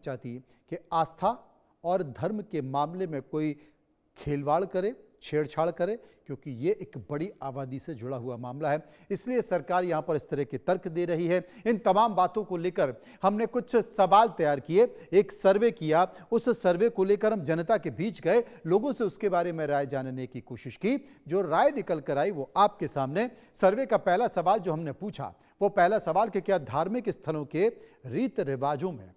चाहती कि आस्था और धर्म के मामले में कोई खेलवाड़ करे, छेड़छाड़ करे, क्योंकि ये एक बड़ी आबादी से जुड़ा हुआ मामला है। इसलिए सरकार यहाँ पर इस तरह के तर्क दे रही है। इन तमाम बातों को लेकर हमने कुछ सवाल तैयार किए, एक सर्वे किया। उस सर्वे को लेकर हम जनता के बीच गए, लोगों से उसके बारे में राय जानने की कोशिश की। जो राय निकल कर आई वो आपके सामने। सर्वे का पहला सवाल जो हमने पूछा, वो पहला सवाल कि क्या धार्मिक स्थलों के रीत रिवाजों में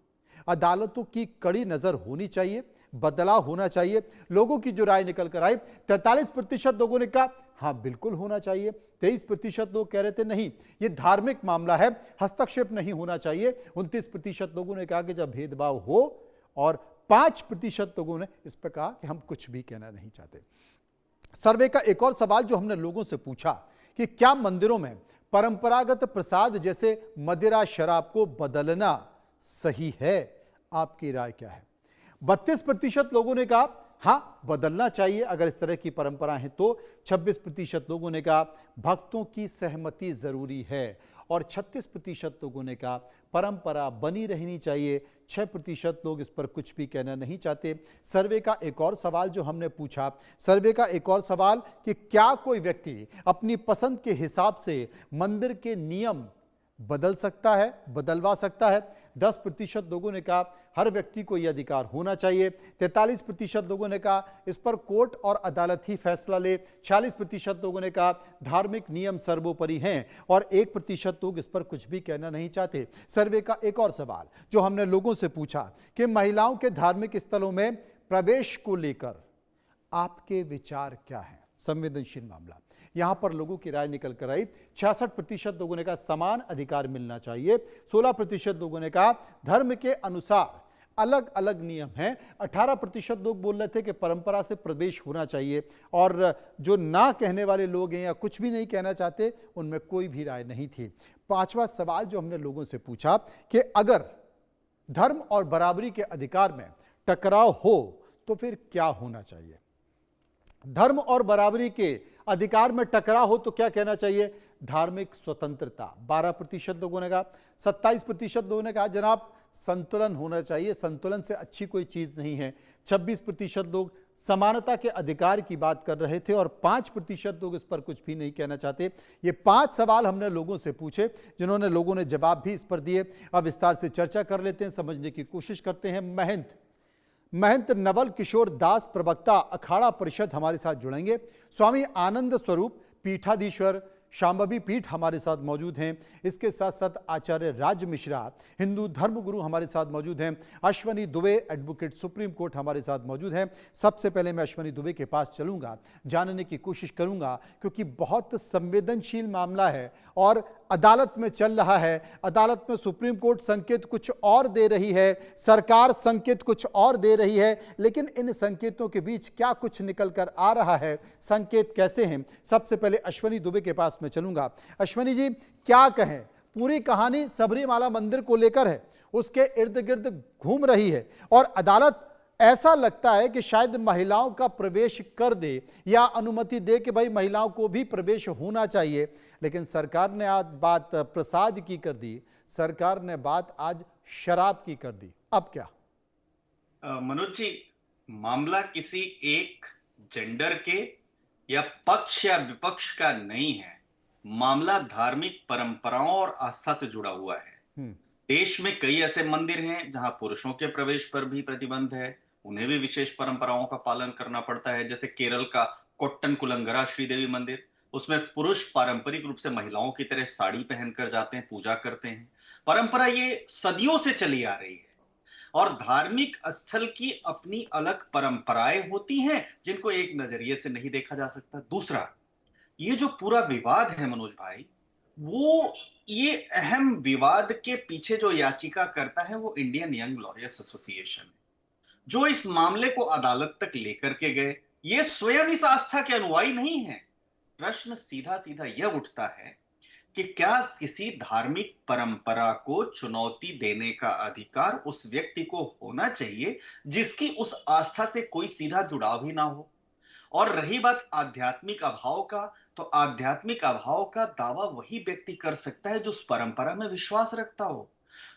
अदालतों की कड़ी नजर होनी चाहिए, बदलाव होना चाहिए। लोगों की जो राय निकल कर आई, 43% लोगों ने कहा हाँ बिल्कुल होना चाहिए। 23% लोग कह रहे थे नहीं, ये धार्मिक मामला है, हस्तक्षेप नहीं होना चाहिए। 29% लोगों ने कहा कि जब भेदभाव हो, और 5% लोगों ने इस पर कहा कि हम कुछ भी कहना नहीं चाहते। सर्वे का एक और सवाल जो हमने लोगों से पूछा कि क्या मंदिरों में परंपरागत प्रसाद जैसे मदिरा शराब को बदलना सही है? आपकी राय क्या है? 32% लोगों ने कहा हाँ बदलना चाहिए अगर इस तरह की परंपरा है तो। 26% लोगों ने कहा भक्तों की सहमति जरूरी है, और 36% लोगों ने कहा परंपरा बनी रहनी चाहिए। 6% लोग इस पर कुछ भी कहना नहीं चाहते। सर्वे का एक और सवाल जो हमने पूछा, सर्वे का एक और सवाल कि क्या कोई व्यक्ति अपनी पसंद के हिसाब से मंदिर के नियम बदल सकता है, बदलवा सकता है? 10% लोगों ने कहा हर व्यक्ति को यह अधिकार होना चाहिए। 43% लोगों ने कहा इस पर कोर्ट और अदालत ही फैसला ले। 46% लोगों ने कहा धार्मिक नियम सर्वोपरि हैं, और 1% लोग इस पर कुछ भी कहना नहीं चाहते। सर्वे का एक और सवाल जो हमने लोगों से पूछा कि महिलाओं के धार्मिक स्थलों में प्रवेश को लेकर आपके विचार क्या हैं? संवेदनशील मामला, यहां पर लोगों की राय निकल कर आई। 66% लोगों ने कहा समान अधिकार मिलना चाहिए। 16% लोगों ने कहा धर्म के अनुसार अलग अलग नियम हैं। 18% लोग बोल रहे थे कि परंपरा से प्रवेश होना चाहिए, और जो ना कहने वाले लोग हैं या कुछ भी नहीं कहना चाहते, उनमें कोई भी राय नहीं थी। पांचवा सवाल जो हमने लोगों से पूछा कि अगर धर्म और बराबरी के अधिकार में टकराव हो तो फिर क्या होना चाहिए? धर्म और बराबरी के अधिकार में टकराव हो तो क्या कहना चाहिए? धार्मिक स्वतंत्रता। 12% लोगों ने कहा। 27% लोगों ने कहा जनाब संतुलन होना चाहिए, संतुलन से अच्छी कोई चीज नहीं है। 26% लोग समानता के अधिकार की बात कर रहे थे, और 5% लोग इस पर कुछ भी नहीं कहना चाहते। ये 5 सवाल हमने लोगों से पूछे, जिन्होंने लोगों ने जवाब भी इस पर दिए। अब विस्तार से चर्चा कर लेते हैं, समझने की कोशिश करते हैं। महंत नवल किशोर दास, प्रवक्ता अखाड़ा परिषद, हमारे साथ जुड़ेंगे। स्वामी आनंद स्वरूप पीठाधीश्वर शांभवी पीठ हमारे साथ मौजूद हैं। इसके साथ साथ आचार्य राज मिश्रा, हिंदू धर्म गुरु, हमारे साथ मौजूद हैं। Ashwani Dubey, advocate supreme court, हमारे साथ मौजूद हैं। सबसे पहले मैं अश्वनी दुबे के पास चलूंगा, जानने की कोशिश करूंगा, क्योंकि बहुत संवेदनशील मामला है और अदालत में चल रहा है। अदालत में सुप्रीम कोर्ट संकेत कुछ और दे रही है, सरकार संकेत कुछ और दे रही है, लेकिन इन संकेतों के बीच क्या कुछ निकल कर आ रहा है, संकेत कैसे हैं? सबसे पहले अश्वनी दुबे के पास मैं चलूंगा। अश्वनी जी, क्या कहें? पूरी कहानी सबरीमाला मंदिर को लेकर है, उसके इर्द गिर्द घूम रही है, और अदालत ऐसा लगता है कि शायद महिलाओं का प्रवेश कर दे या अनुमति दे कि भाई महिलाओं को भी प्रवेश होना चाहिए। लेकिन सरकार ने आज बात प्रसाद की कर दी, सरकार ने बात आज शराब की कर दी। अब क्या? मनोज जी, मामला किसी एक जेंडर के या पक्ष या विपक्ष का नहीं है। मामला धार्मिक परंपराओं और आस्था से जुड़ा हुआ है। देश में कई ऐसे मंदिर हैं जहां पुरुषों के प्रवेश पर भी प्रतिबंध है, उन्हें भी विशेष परंपराओं का पालन करना पड़ता है। जैसे केरल का कोट्टन कुलंगरा श्रीदेवी मंदिर, उसमें पुरुष पारंपरिक रूप से महिलाओं की तरह साड़ी पहनकर जाते हैं, पूजा करते हैं। परंपरा ये सदियों से चली आ रही है, और धार्मिक स्थल की अपनी अलग परंपराएं होती हैं जिनको एक नजरिए से नहीं देखा जा सकता। दूसरा, ये जो पूरा विवाद है मनोज भाई, वो ये अहम विवाद के पीछे जो याचिका करता है वो इंडियन यंग लॉयर्स एसोसिएशन है, जो इस मामले को अदालत तक लेकर के गए। ये स्वयं इस आस्था के अनुयायी नहीं है। प्रश्न सीधा सीधा यह उठता है कि क्या किसी धार्मिक परंपरा को चुनौती देने का अधिकार उस व्यक्ति को होना चाहिए जिसकी उस आस्था से कोई सीधा जुड़ाव ही ना हो। और रही बात आध्यात्मिक अभाव का, तो आध्यात्मिक अभाव का दावा वही व्यक्ति कर सकता है जो उस परंपरा में विश्वास रखता हो।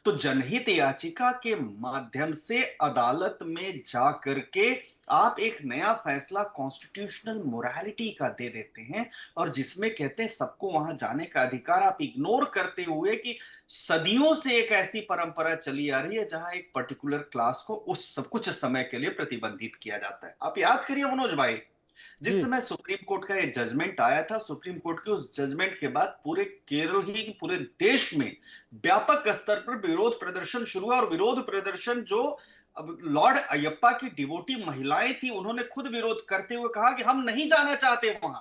तो जनहित याचिका के माध्यम से अदालत में जा करके आप एक नया फैसला कॉन्स्टिट्यूशनल मोरालिटी का दे देते हैं और जिसमें कहते हैं सबको वहां जाने का अधिकार, आप इग्नोर करते हुए कि सदियों से एक ऐसी परंपरा चली आ रही है जहां एक पर्टिकुलर क्लास को उस सब कुछ समय के लिए प्रतिबंधित किया जाता है। आप याद करिए मनोज भाई, जिस जी। समय सुप्रीम कोर्ट का ये जजमेंट आया था, सुप्रीम कोर्ट के उस जजमेंट के बाद पूरे केरल ही पूरे देश में व्यापक स्तर पर विरोध प्रदर्शन शुरू हुआ और विरोध प्रदर्शन जो अब लॉर्ड अयप्पा की डिवोटी महिलाएं थी, उन्होंने खुद विरोध करते हुए कहा कि हम नहीं जाना चाहते वहां,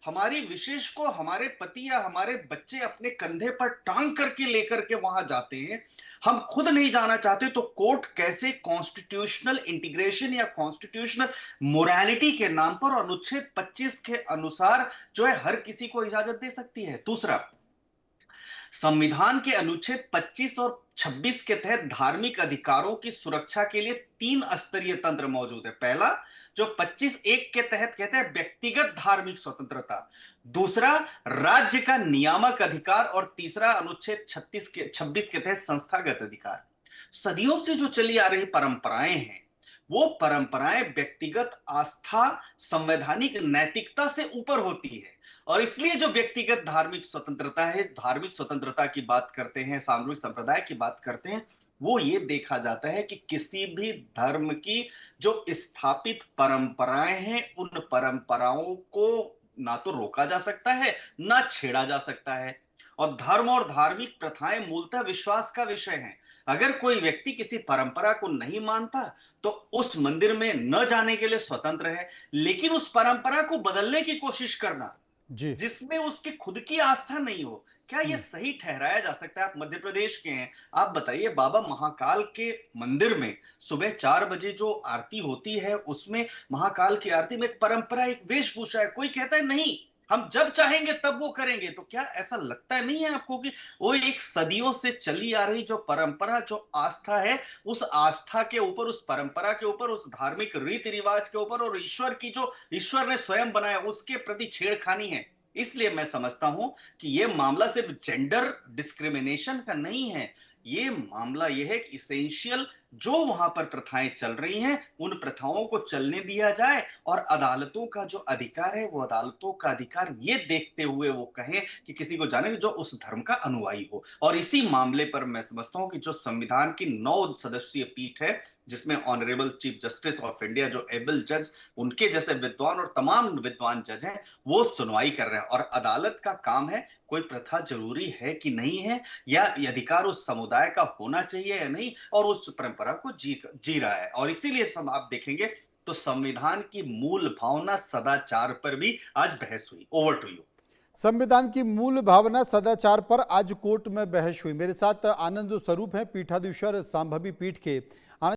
हमारी विशेष को हमारे पति या हमारे बच्चे अपने कंधे पर टांग करके लेकर के वहां जाते हैं, हम खुद नहीं जाना चाहते, तो कोर्ट कैसे कॉन्स्टिट्यूशनल इंटीग्रेशन या कॉन्स्टिट्यूशनल मोरालिटी के नाम पर अनुच्छेद 25 के अनुसार जो है हर किसी को इजाजत दे सकती है। दूसरा, संविधान के अनुच्छेद 25 और 26 के तहत धार्मिक अधिकारों की सुरक्षा के लिए 3 स्तरीय तंत्र मौजूद है। पहला जो 25(1) के तहत कहते हैं व्यक्तिगत धार्मिक स्वतंत्रता, दूसरा राज्य का नियामक अधिकार और तीसरा अनुच्छेद 26 के तहत संस्थागत अधिकार। सदियों से जो चली आ रही परंपराएं हैं, वो परंपराएं व्यक्तिगत आस्था, संवैधानिक नैतिकता से ऊपर होती है और इसलिए जो व्यक्तिगत धार्मिक स्वतंत्रता है, धार्मिक स्वतंत्रता की बात करते हैं, सामूहिक संप्रदाय की बात करते हैं, वो ये देखा जाता है कि किसी भी धर्म की जो स्थापित परंपराएं हैं, उन परंपराओं को ना तो रोका जा सकता है, ना छेड़ा जा सकता है। और धर्म और धार्मिक प्रथाएं मूलतः विश्वास का विषय हैं। अगर कोई व्यक्ति किसी परंपरा को नहीं मानता तो उस मंदिर में न जाने के लिए स्वतंत्र है, लेकिन उस परंपरा को बदलने की कोशिश करना जी। जिसमें उसकी खुद की आस्था नहीं हो, क्या यह सही ठहराया जा सकता है? आप मध्य प्रदेश के हैं, आप बताइए, बाबा महाकाल के मंदिर में सुबह 4 बजे जो आरती होती है, उसमें महाकाल की आरती में एक परंपरा, एक वेशभूषा है, कोई कहता है नहीं हम जब चाहेंगे तब वो करेंगे, तो क्या ऐसा लगता है नहीं है आपको कि वो एक सदियों से चली आ रही जो परंपरा, जो आस्था है, उस आस्था के ऊपर, उस परंपरा के ऊपर, उस धार्मिक रीति रिवाज के ऊपर और ईश्वर की जो ईश्वर ने स्वयं बनाया उसके प्रति छेड़खानी है? इसलिए मैं समझता हूं कि यह मामला सिर्फ जेंडर डिस्क्रिमिनेशन का नहीं है, ये मामला यह है कि इसेंशियल जो वहां पर प्रथाएं चल रही हैं, उन प्रथाओं को चलने दिया जाए और अदालतों का जो अधिकार है, वो अदालतों का अधिकार ये देखते हुए वो कहें कि किसी को जाने जो उस धर्म का अनुयायी हो। और इसी मामले पर मैं समझता हूं कि जो संविधान की 9 सदस्यीय पीठ है, जिसमें honourable chief justice of India जो एबल जज, उनके जैसे विद्वान और तमाम विद्वान जज हैं, वो सुनवाई कर रहे हैं और अदालत का काम है कोई प्रथा जरूरी है कि नहीं है, या ये अधिकार उस समुदाय का होना चाहिए या नहीं, और उस परंपरा को जी रहा है। और इसीलिए सब आप देखेंगे तो संविधान की मूल भावना सदाचार पर भी आज बहस हुई। Over to you. संविधान की मूल भावना सदाचार पर आज कोर्ट में बहस हुई। मेरे साथ आनंद स्वरूप हैं, पीठाधीश्वर सांभवी पीठ के।